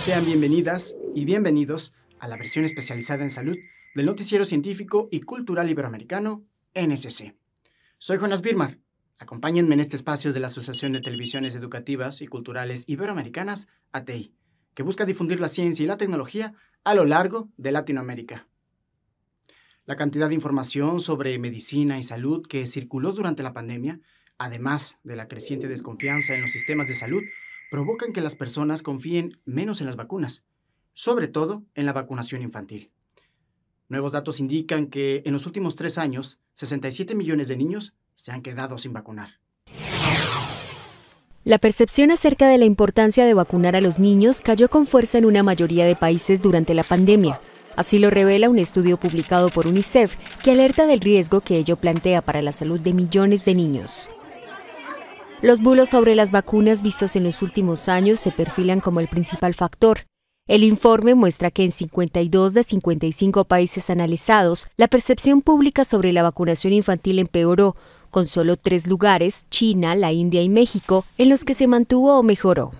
Sean bienvenidas y bienvenidos a la versión especializada en salud del Noticiero Científico y Cultural Iberoamericano, NSC. Soy Jonas Birmar. Acompáñenme en este espacio de la Asociación de Televisiones Educativas y Culturales Iberoamericanas, ATEI, que busca difundir la ciencia y la tecnología a lo largo de Latinoamérica. La cantidad de información sobre medicina y salud que circuló durante la pandemia, además de la creciente desconfianza en los sistemas de salud, provocan que las personas confíen menos en las vacunas, sobre todo en la vacunación infantil. Nuevos datos indican que en los últimos 3 años, 67 millones de niños se han quedado sin vacunar. La percepción acerca de la importancia de vacunar a los niños cayó con fuerza en una mayoría de países durante la pandemia. Así lo revela un estudio publicado por UNICEF que alerta del riesgo que ello plantea para la salud de millones de niños. Los bulos sobre las vacunas vistos en los últimos años se perfilan como el principal factor. El informe muestra que en 52 de 55 países analizados, la percepción pública sobre la vacunación infantil empeoró, con solo 3 lugares, China, la India y México, en los que se mantuvo o mejoró.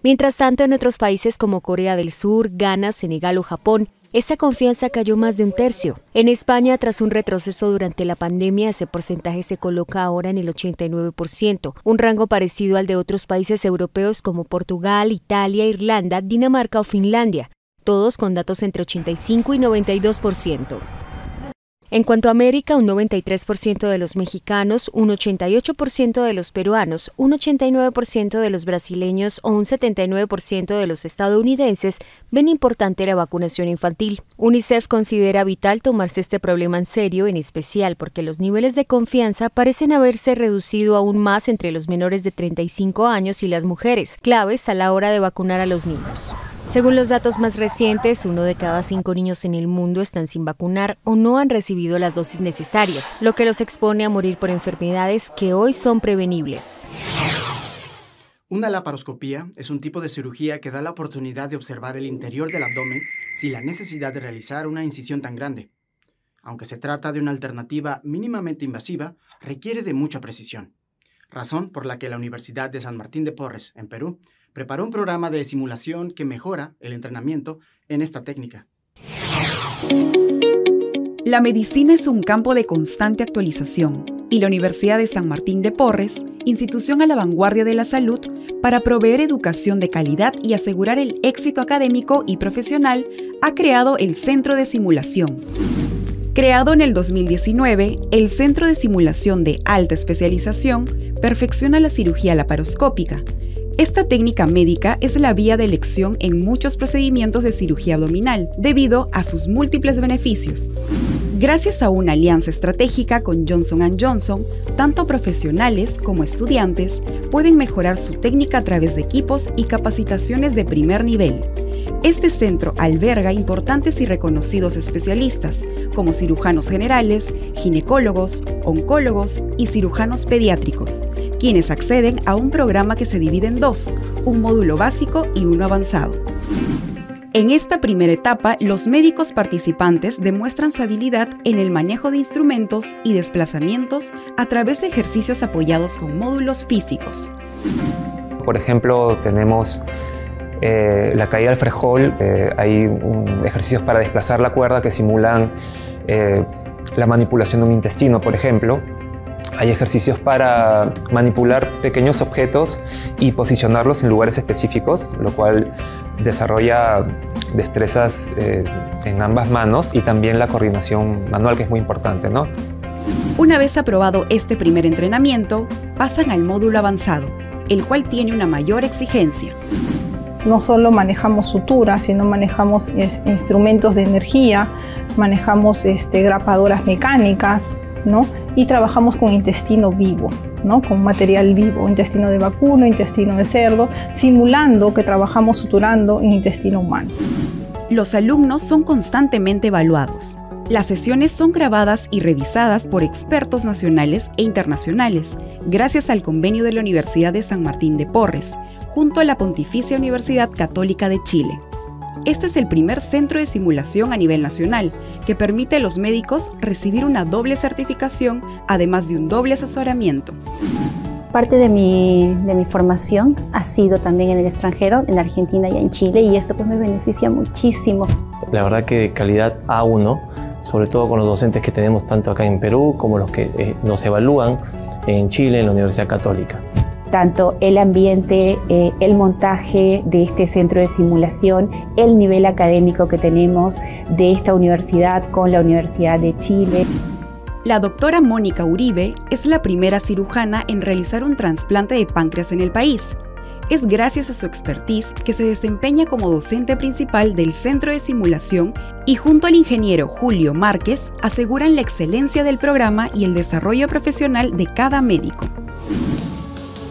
Mientras tanto, en otros países como Corea del Sur, Ghana, Senegal o Japón, esa confianza cayó más de un tercio. En España, tras un retroceso durante la pandemia, ese porcentaje se coloca ahora en el 89%, un rango parecido al de otros países europeos como Portugal, Italia, Irlanda, Dinamarca o Finlandia, todos con datos entre 85 y 92%. En cuanto a América, un 93% de los mexicanos, un 88% de los peruanos, un 89% de los brasileños o un 79% de los estadounidenses ven importante la vacunación infantil. UNICEF considera vital tomarse este problema en serio, en especial porque los niveles de confianza parecen haberse reducido aún más entre los menores de 35 años y las mujeres, claves a la hora de vacunar a los niños. Según los datos más recientes, 1 de cada 5 niños en el mundo están sin vacunar o no han recibido las dosis necesarias, lo que los expone a morir por enfermedades que hoy son prevenibles. Una laparoscopía es un tipo de cirugía que da la oportunidad de observar el interior del abdomen sin la necesidad de realizar una incisión tan grande. Aunque se trata de una alternativa mínimamente invasiva, requiere de mucha precisión, razón por la que la Universidad de San Martín de Porres, en Perú, preparó un programa de simulación que mejora el entrenamiento en esta técnica. La medicina es un campo de constante actualización y la Universidad de San Martín de Porres, institución a la vanguardia de la salud, para proveer educación de calidad y asegurar el éxito académico y profesional, ha creado el Centro de Simulación. Creado en el 2019, el Centro de Simulación de Alta Especialización perfecciona la cirugía laparoscópica. Esta técnica médica es la vía de elección en muchos procedimientos de cirugía abdominal, debido a sus múltiples beneficios. Gracias a una alianza estratégica con Johnson & Johnson, tanto profesionales como estudiantes pueden mejorar su técnica a través de equipos y capacitaciones de primer nivel. Este centro alberga importantes y reconocidos especialistas, como cirujanos generales, ginecólogos, oncólogos y cirujanos pediátricos, quienes acceden a un programa que se divide en 2, un módulo básico y uno avanzado. En esta primera etapa, los médicos participantes demuestran su habilidad en el manejo de instrumentos y desplazamientos a través de ejercicios apoyados con módulos físicos. Por ejemplo, tenemos la caída al frejol, hay ejercicios para desplazar la cuerda que simulan la manipulación de un intestino, por ejemplo. Hay ejercicios para manipular pequeños objetos y posicionarlos en lugares específicos, lo cual desarrolla destrezas en ambas manos y también la coordinación manual, que es muy importante, ¿no? Una vez aprobado este primer entrenamiento, pasan al módulo avanzado, el cual tiene una mayor exigencia. No solo manejamos suturas, sino manejamos instrumentos de energía, manejamos grapadoras mecánicas, ¿no? Y trabajamos con intestino vivo, ¿no? Con material vivo, intestino de vacuno, intestino de cerdo, simulando que trabajamos suturando en intestino humano. Los alumnos son constantemente evaluados. Las sesiones son grabadas y revisadas por expertos nacionales e internacionales, gracias al convenio de la Universidad de San Martín de Porres, junto a la Pontificia Universidad Católica de Chile. Este es el primer centro de simulación a nivel nacional que permite a los médicos recibir una doble certificación, además de un doble asesoramiento. Parte de mi formación ha sido también en el extranjero, en Argentina y en Chile, y esto pues me beneficia muchísimo. La verdad que calidad A1, sobre todo con los docentes que tenemos tanto acá en Perú como los que nos evalúan en Chile, en la Universidad Católica. Tanto el ambiente, el montaje de este centro de simulación, el nivel académico que tenemos de esta universidad con la Universidad de Chile. La doctora Mónica Uribe es la primera cirujana en realizar un trasplante de páncreas en el país. Es gracias a su expertise que se desempeña como docente principal del centro de simulación y junto al ingeniero Julio Márquez aseguran la excelencia del programa y el desarrollo profesional de cada médico.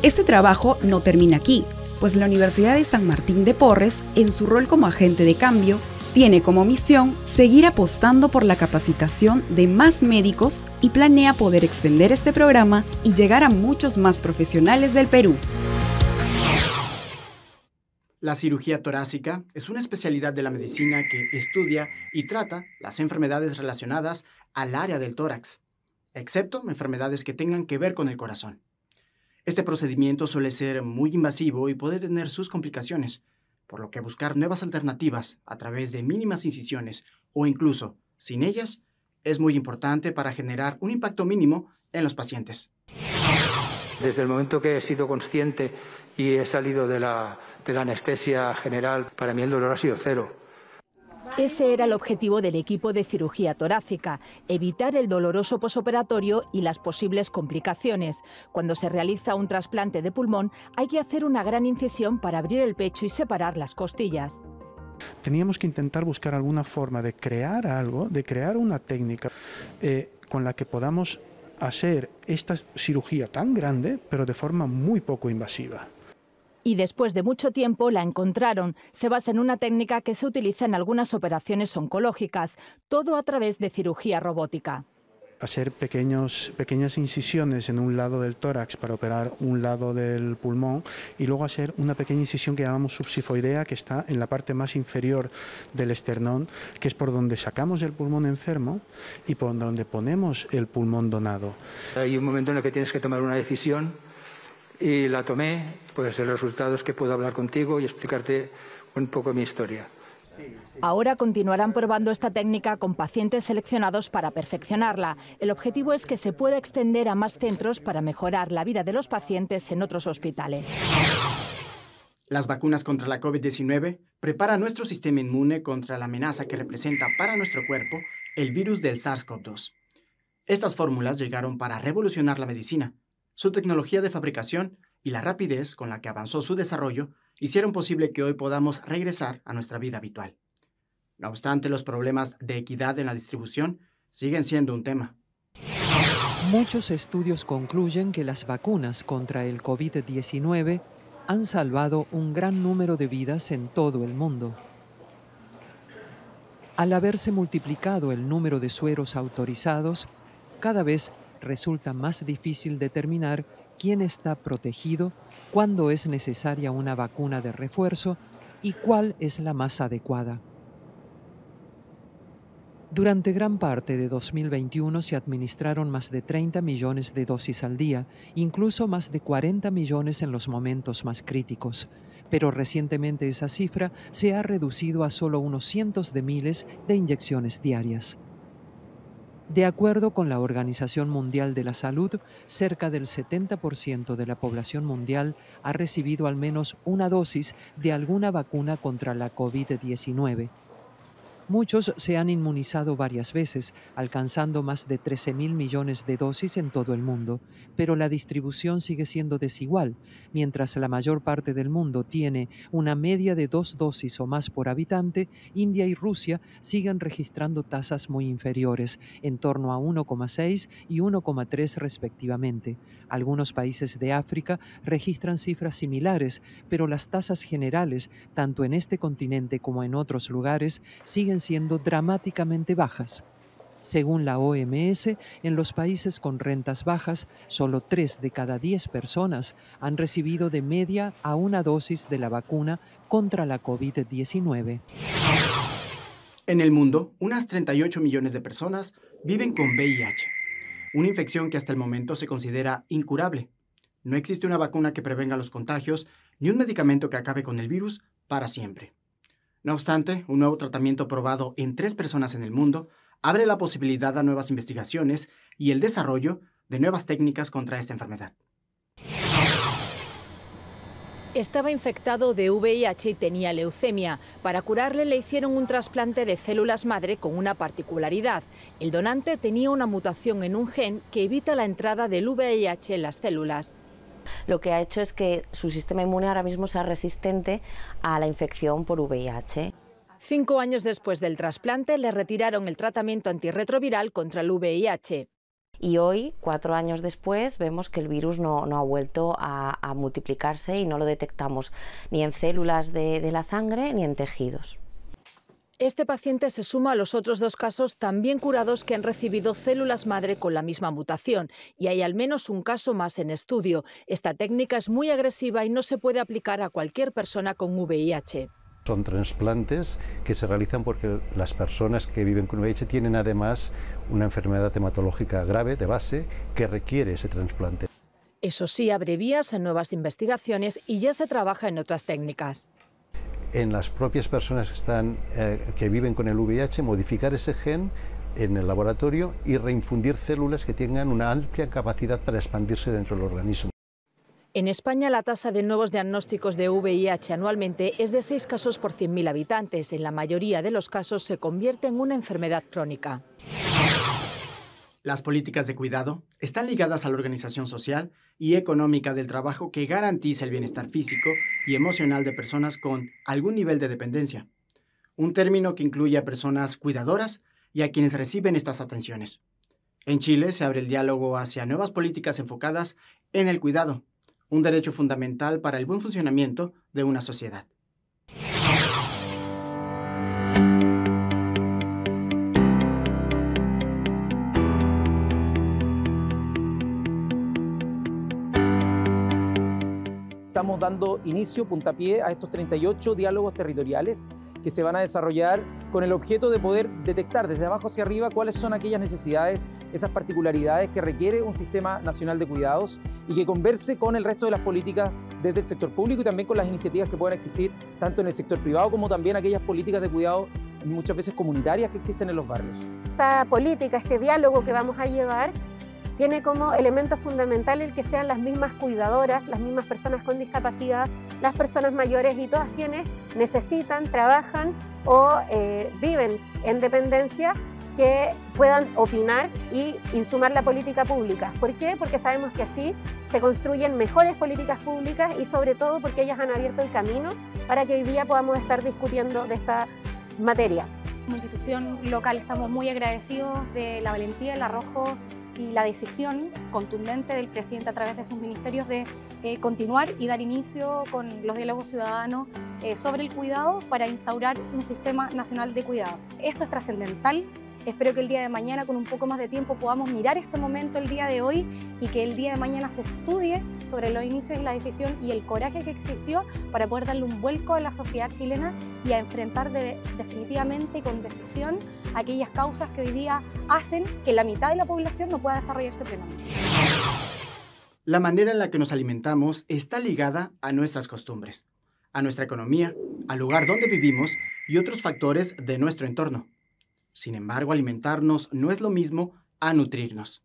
Este trabajo no termina aquí, pues la Universidad de San Martín de Porres, en su rol como agente de cambio, tiene como misión seguir apostando por la capacitación de más médicos y planea poder extender este programa y llegar a muchos más profesionales del Perú. La cirugía torácica es una especialidad de la medicina que estudia y trata las enfermedades relacionadas al área del tórax, excepto enfermedades que tengan que ver con el corazón. Este procedimiento suele ser muy invasivo y puede tener sus complicaciones, por lo que buscar nuevas alternativas a través de mínimas incisiones o incluso sin ellas es muy importante para generar un impacto mínimo en los pacientes. Desde el momento que he sido consciente y he salido de la anestesia general, para mí el dolor ha sido cero. Ese era el objetivo del equipo de cirugía torácica, evitar el doloroso posoperatorio y las posibles complicaciones. Cuando se realiza un trasplante de pulmón, hay que hacer una gran incisión para abrir el pecho y separar las costillas. Teníamos que intentar buscar alguna forma de crear algo, de crear una técnica con la que podamos hacer esta cirugía tan grande, pero de forma muy poco invasiva. Y después de mucho tiempo la encontraron. Se basa en una técnica que se utiliza en algunas operaciones oncológicas, todo a través de cirugía robótica. Hacer pequeñas incisiones en un lado del tórax para operar un lado del pulmón y luego hacer una pequeña incisión que llamamos subsifoidea, que está en la parte más inferior del esternón, que es por donde sacamos el pulmón enfermo y por donde ponemos el pulmón donado. Hay un momento en el que tienes que tomar una decisión y la tomé, pues el resultado es que puedo hablar contigo y explicarte un poco mi historia. Ahora continuarán probando esta técnica con pacientes seleccionados para perfeccionarla. El objetivo es que se pueda extender a más centros para mejorar la vida de los pacientes en otros hospitales. Las vacunas contra la COVID-19 preparan nuestro sistema inmune contra la amenaza que representa para nuestro cuerpo el virus del SARS-CoV-2. Estas fórmulas llegaron para revolucionar la medicina. Su tecnología de fabricación y la rapidez con la que avanzó su desarrollo hicieron posible que hoy podamos regresar a nuestra vida habitual. No obstante, los problemas de equidad en la distribución siguen siendo un tema. Muchos estudios concluyen que las vacunas contra el COVID-19 han salvado un gran número de vidas en todo el mundo. Al haberse multiplicado el número de sueros autorizados, cada vez resulta más difícil determinar quién está protegido, cuándo es necesaria una vacuna de refuerzo y cuál es la más adecuada. Durante gran parte de 2021 se administraron más de 30 millones de dosis al día, incluso más de 40 millones en los momentos más críticos. Pero recientemente esa cifra se ha reducido a solo unos cientos de miles de inyecciones diarias. De acuerdo con la Organización Mundial de la Salud, cerca del 70% de la población mundial ha recibido al menos una dosis de alguna vacuna contra la COVID-19. Muchos se han inmunizado varias veces, alcanzando más de 13.000 millones de dosis en todo el mundo, pero la distribución sigue siendo desigual. Mientras la mayor parte del mundo tiene una media de 2 dosis o más por habitante, India y Rusia siguen registrando tasas muy inferiores, en torno a 1,6 y 1,3 respectivamente. Algunos países de África registran cifras similares, pero las tasas generales, tanto en este continente como en otros lugares, siguen siendo dramáticamente bajas. Según la OMS, en los países con rentas bajas, solo 3 de cada 10 personas han recibido de media a una dosis de la vacuna contra la COVID-19. En el mundo, unas 38 millones de personas viven con VIH, una infección que hasta el momento se considera incurable. No existe una vacuna que prevenga los contagios ni un medicamento que acabe con el virus para siempre. No obstante, un nuevo tratamiento probado en 3 personas en el mundo abre la posibilidad a nuevas investigaciones y el desarrollo de nuevas técnicas contra esta enfermedad. Estaba infectado de VIH y tenía leucemia. Para curarle le hicieron un trasplante de células madre con una particularidad. El donante tenía una mutación en un gen que evita la entrada del VIH en las células. Lo que ha hecho es que su sistema inmune ahora mismo sea resistente a la infección por VIH. 5 años después del trasplante le retiraron el tratamiento antirretroviral contra el VIH. Y hoy, 4 años después, vemos que el virus no ha vuelto a multiplicarse y no lo detectamos ni en células de la sangre ni en tejidos. Este paciente se suma a los otros 2 casos también curados que han recibido células madre con la misma mutación, y hay al menos un caso más en estudio. Esta técnica es muy agresiva y no se puede aplicar a cualquier persona con VIH. Son trasplantes que se realizan porque las personas que viven con VIH tienen además una enfermedad hematológica grave de base que requiere ese trasplante. Eso sí, abre vías a nuevas investigaciones y ya se trabaja en otras técnicas. En las propias personas que viven con el VIH, modificar ese gen en el laboratorio y reinfundir células que tengan una amplia capacidad para expandirse dentro del organismo. En España la tasa de nuevos diagnósticos de VIH anualmente es de 6 casos por 100.000 habitantes. En la mayoría de los casos se convierte en una enfermedad crónica. Las políticas de cuidado están ligadas a la organización social y económica del trabajo que garantiza el bienestar físico y emocional de personas con algún nivel de dependencia. Un término que incluye a personas cuidadoras y a quienes reciben estas atenciones. En Chile se abre el diálogo hacia nuevas políticas enfocadas en el cuidado, un derecho fundamental para el buen funcionamiento de una sociedad. Estamos dando inicio, puntapié, a estos 38 diálogos territoriales que se van a desarrollar con el objeto de poder detectar desde abajo hacia arriba cuáles son aquellas necesidades, esas particularidades que requiere un sistema nacional de cuidados y que converse con el resto de las políticas desde el sector público y también con las iniciativas que puedan existir tanto en el sector privado como también aquellas políticas de cuidado muchas veces comunitarias que existen en los barrios. Esta política, este diálogo que vamos a llevar, tiene como elemento fundamental el que sean las mismas cuidadoras, las mismas personas con discapacidad, las personas mayores y todas quienes necesitan, trabajan o viven en dependencia, que puedan opinar y insumar la política pública. ¿Por qué? Porque sabemos que así se construyen mejores políticas públicas y sobre todo porque ellas han abierto el camino para que hoy día podamos estar discutiendo de esta materia. Como institución local estamos muy agradecidos de la valentía, el arrojo y la decisión contundente del presidente a través de sus ministerios de continuar y dar inicio con los diálogos ciudadanos sobre el cuidado para instaurar un sistema nacional de cuidados. Esto es trascendental. Espero que el día de mañana, con un poco más de tiempo, podamos mirar este momento el día de hoy y que el día de mañana se estudie sobre los inicios y la decisión y el coraje que existió para poder darle un vuelco a la sociedad chilena y a enfrentar definitivamente y con decisión aquellas causas que hoy día hacen que la mitad de la población no pueda desarrollarse plenamente. La manera en la que nos alimentamos está ligada a nuestras costumbres, a nuestra economía, al lugar donde vivimos y otros factores de nuestro entorno. Sin embargo, alimentarnos no es lo mismo a nutrirnos.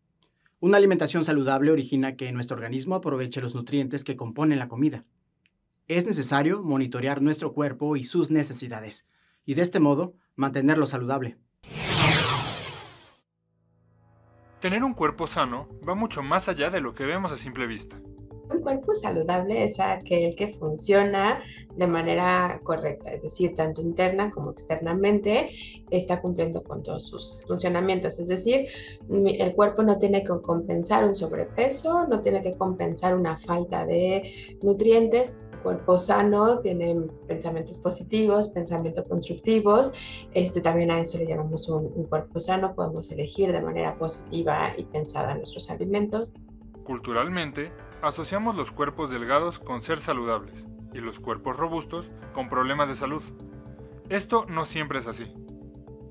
Una alimentación saludable origina que nuestro organismo aproveche los nutrientes que componen la comida. Es necesario monitorear nuestro cuerpo y sus necesidades, y de este modo mantenerlo saludable. Tener un cuerpo sano va mucho más allá de lo que vemos a simple vista. Un cuerpo saludable es aquel que funciona de manera correcta, es decir, tanto interna como externamente está cumpliendo con todos sus funcionamientos. Es decir, el cuerpo no tiene que compensar un sobrepeso, no tiene que compensar una falta de nutrientes. El cuerpo sano tiene pensamientos positivos, pensamientos constructivos. También a eso le llamamos un cuerpo sano. Podemos elegir de manera positiva y pensada nuestros alimentos. Culturalmente, asociamos los cuerpos delgados con ser saludables y los cuerpos robustos con problemas de salud. Esto no siempre es así.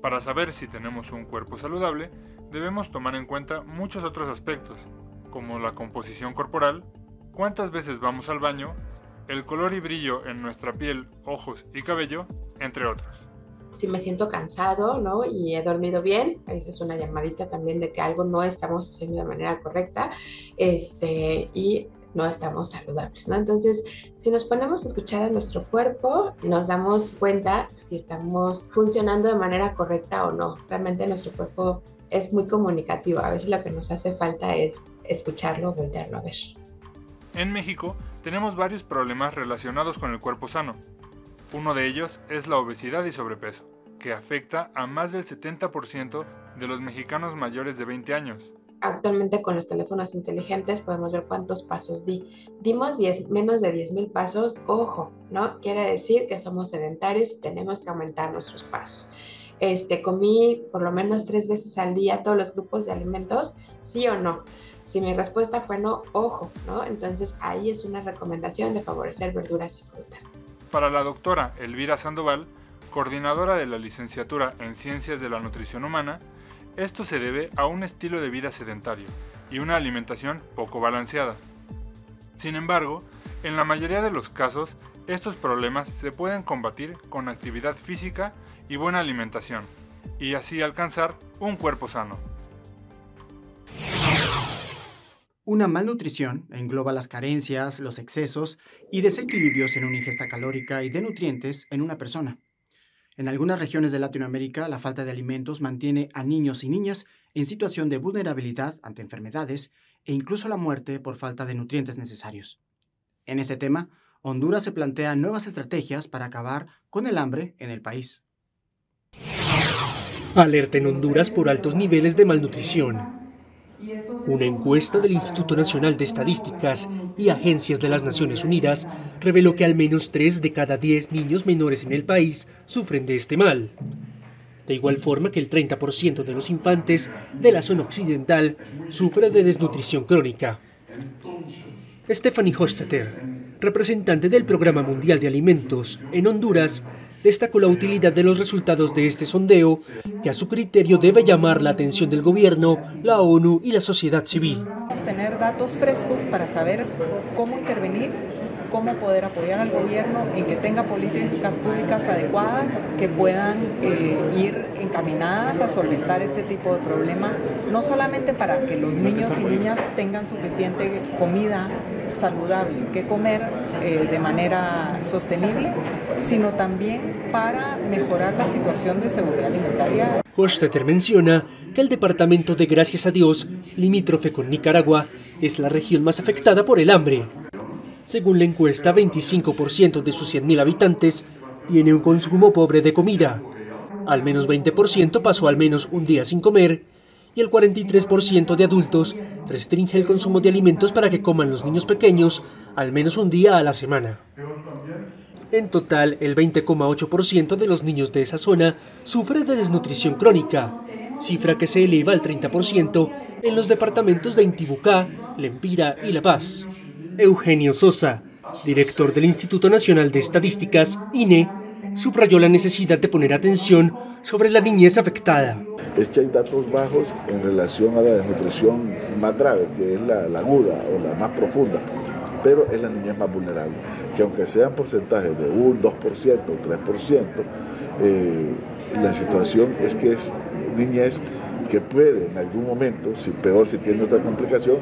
Para saber si tenemos un cuerpo saludable, debemos tomar en cuenta muchos otros aspectos, como la composición corporal, cuántas veces vamos al baño, el color y brillo en nuestra piel, ojos y cabello, entre otros. Si me siento cansado, ¿no? Y he dormido bien, esa es una llamadita también de que algo no estamos haciendo de manera correcta, y no estamos saludables, ¿no? Entonces, si nos ponemos a escuchar a nuestro cuerpo, nos damos cuenta si estamos funcionando de manera correcta o no. Realmente nuestro cuerpo es muy comunicativo, a veces lo que nos hace falta es escucharlo, voltearlo a ver. En México tenemos varios problemas relacionados con el cuerpo sano. Uno de ellos es la obesidad y sobrepeso, que afecta a más del 70% de los mexicanos mayores de 20 años. Actualmente con los teléfonos inteligentes podemos ver cuántos pasos dimos menos de 10,000 pasos, ojo, ¿no? Quiere decir que somos sedentarios y tenemos que aumentar nuestros pasos. Comí por lo menos 3 veces al día todos los grupos de alimentos, ¿sí o no? Si mi respuesta fue no, ojo, ¿no? Entonces ahí es una recomendación de favorecer verduras y frutas. Para la doctora Elvira Sandoval, coordinadora de la licenciatura en Ciencias de la Nutrición Humana, esto se debe a un estilo de vida sedentario y una alimentación poco balanceada. Sin embargo, en la mayoría de los casos, estos problemas se pueden combatir con actividad física y buena alimentación, y así alcanzar un cuerpo sano. Una malnutrición engloba las carencias, los excesos y desequilibrios en una ingesta calórica y de nutrientes en una persona. En algunas regiones de Latinoamérica, la falta de alimentos mantiene a niños y niñas en situación de vulnerabilidad ante enfermedades e incluso la muerte por falta de nutrientes necesarios. En este tema, Honduras se plantea nuevas estrategias para acabar con el hambre en el país. Alerta en Honduras por altos niveles de malnutrición. Una encuesta del Instituto Nacional de Estadísticas y agencias de las Naciones Unidas reveló que al menos 3 de cada 10 niños menores en el país sufren de este mal. De igual forma que el 30% de los infantes de la zona occidental sufre de desnutrición crónica. Stephanie Hostetter, representante del Programa Mundial de Alimentos en Honduras, destacó la utilidad de los resultados de este sondeo, que a su criterio debe llamar la atención del gobierno, la ONU y la sociedad civil. Tener datos frescos para saber cómo intervenir, cómo poder apoyar al gobierno en que tenga políticas públicas adecuadas que puedan ir encaminadas a solventar este tipo de problema, no solamente para que los niños y niñas tengan suficiente comida saludable que comer de manera sostenible, sino también para mejorar la situación de seguridad alimentaria. Hostetter menciona que el departamento de Gracias a Dios, limítrofe con Nicaragua, es la región más afectada por el hambre. Según la encuesta, 25% de sus 100.000 habitantes tiene un consumo pobre de comida. Al menos 20% pasó al menos un día sin comer y el 43% de adultos restringe el consumo de alimentos para que coman los niños pequeños al menos un día a la semana. En total, el 20,8% de los niños de esa zona sufre de desnutrición crónica, cifra que se eleva al 30% en los departamentos de Intibucá, Lempira y La Paz. Eugenio Sosa, director del Instituto Nacional de Estadísticas, INE, subrayó la necesidad de poner atención sobre la niñez afectada. Es que hay datos bajos en relación a la desnutrición más grave, que es la aguda o la más profunda, pero es la niñez más vulnerable, que aunque sean porcentajes de 1, 2% o 3%, la situación es que es niñez que puede en algún momento, si tiene otra complicación,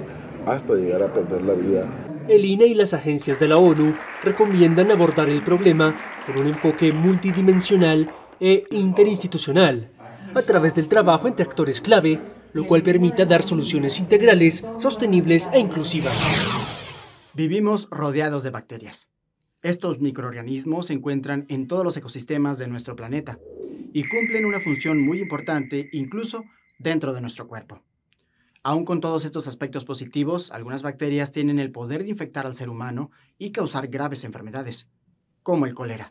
hasta llegar a perder la vida. El INE y las agencias de la ONU recomiendan abordar el problema con un enfoque multidimensional e interinstitucional, a través del trabajo entre actores clave, lo cual permita dar soluciones integrales, sostenibles e inclusivas. Vivimos rodeados de bacterias. Estos microorganismos se encuentran en todos los ecosistemas de nuestro planeta y cumplen una función muy importante incluso dentro de nuestro cuerpo. Aún con todos estos aspectos positivos, algunas bacterias tienen el poder de infectar al ser humano y causar graves enfermedades, como el cólera.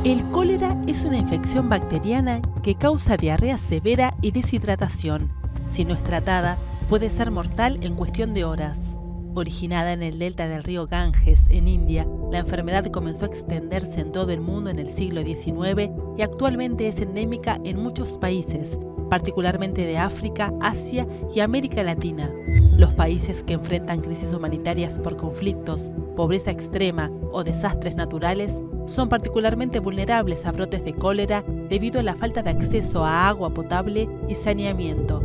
El cólera es una infección bacteriana que causa diarrea severa y deshidratación. Si no es tratada, puede ser mortal en cuestión de horas. Originada en el delta del río Ganges, en India, la enfermedad comenzó a extenderse en todo el mundo en el siglo XIX y actualmente es endémica en muchos países, particularmente de África, Asia y América Latina. Los países que enfrentan crisis humanitarias por conflictos, pobreza extrema o desastres naturales son particularmente vulnerables a brotes de cólera debido a la falta de acceso a agua potable y saneamiento.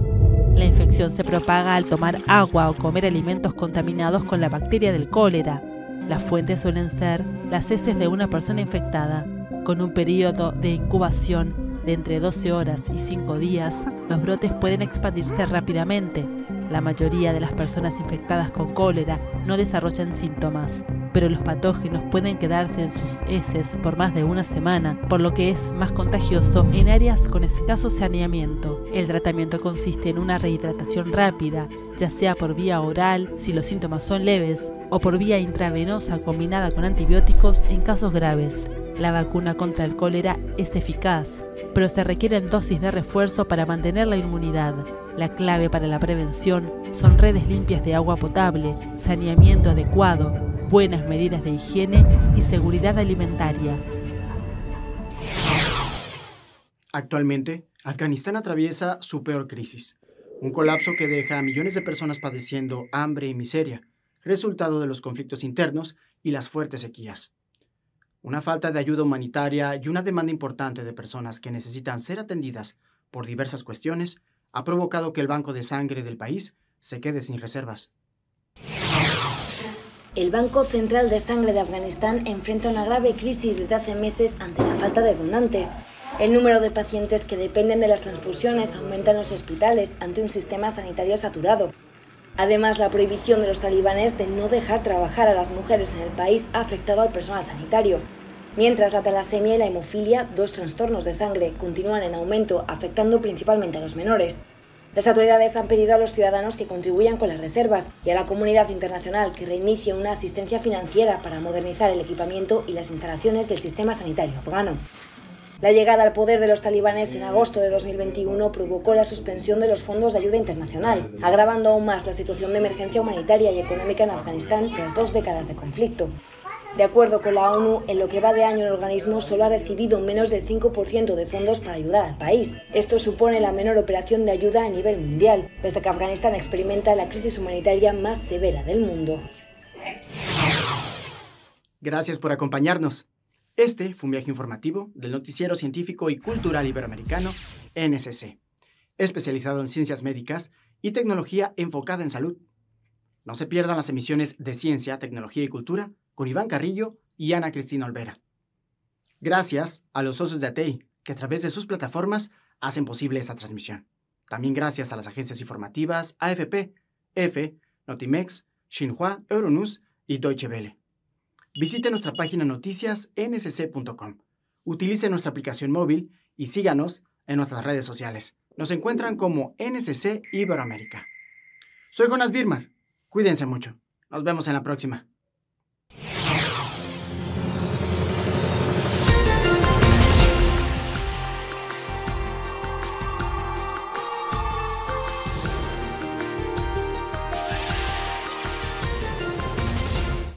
La infección se propaga al tomar agua o comer alimentos contaminados con la bacteria del cólera. Las fuentes suelen ser las heces de una persona infectada. Con un periodo de incubación de entre 12 horas y 5 días, los brotes pueden expandirse rápidamente. La mayoría de las personas infectadas con cólera no desarrollan síntomas, pero los patógenos pueden quedarse en sus heces por más de una semana, por lo que es más contagioso en áreas con escaso saneamiento. El tratamiento consiste en una rehidratación rápida, ya sea por vía oral si los síntomas son leves, o por vía intravenosa combinada con antibióticos en casos graves. La vacuna contra el cólera es eficaz, pero se requieren dosis de refuerzo para mantener la inmunidad. La clave para la prevención son redes limpias de agua potable, saneamiento adecuado, buenas medidas de higiene y seguridad alimentaria. Actualmente, Afganistán atraviesa su peor crisis, un colapso que deja a millones de personas padeciendo hambre y miseria, resultado de los conflictos internos y las fuertes sequías. Una falta de ayuda humanitaria y una demanda importante de personas que necesitan ser atendidas por diversas cuestiones ha provocado que el banco de sangre del país se quede sin reservas. El Banco Central de Sangre de Afganistán enfrenta una grave crisis desde hace meses ante la falta de donantes. El número de pacientes que dependen de las transfusiones aumenta en los hospitales ante un sistema sanitario saturado. Además, la prohibición de los talibanes de no dejar trabajar a las mujeres en el país ha afectado al personal sanitario. Mientras la talasemia y la hemofilia, dos trastornos de sangre, continúan en aumento, afectando principalmente a los menores. Las autoridades han pedido a los ciudadanos que contribuyan con las reservas y a la comunidad internacional que reinicie una asistencia financiera para modernizar el equipamiento y las instalaciones del sistema sanitario afgano. La llegada al poder de los talibanes en agosto de 2021 provocó la suspensión de los fondos de ayuda internacional, agravando aún más la situación de emergencia humanitaria y económica en Afganistán tras 2 décadas de conflicto. De acuerdo con la ONU, en lo que va de año el organismo solo ha recibido menos del 5% de fondos para ayudar al país. Esto supone la menor operación de ayuda a nivel mundial, pese a que Afganistán experimenta la crisis humanitaria más severa del mundo. Gracias por acompañarnos. Este fue un viaje informativo del Noticiero Científico y Cultural Iberoamericano, NSC, especializado en ciencias médicas y tecnología enfocada en salud. No se pierdan las emisiones de Ciencia, Tecnología y Cultura con Iván Carrillo y Ana Cristina Olvera. Gracias a los socios de ATEI, que a través de sus plataformas hacen posible esta transmisión. También gracias a las agencias informativas AFP, EFE, Notimex, Xinhua, Euronews y Deutsche Welle. Visite nuestra página noticias nsc.com. Utilice nuestra aplicación móvil y síganos en nuestras redes sociales. Nos encuentran como NSC Iberoamérica. Soy Jonas Birmar. Cuídense mucho. Nos vemos en la próxima.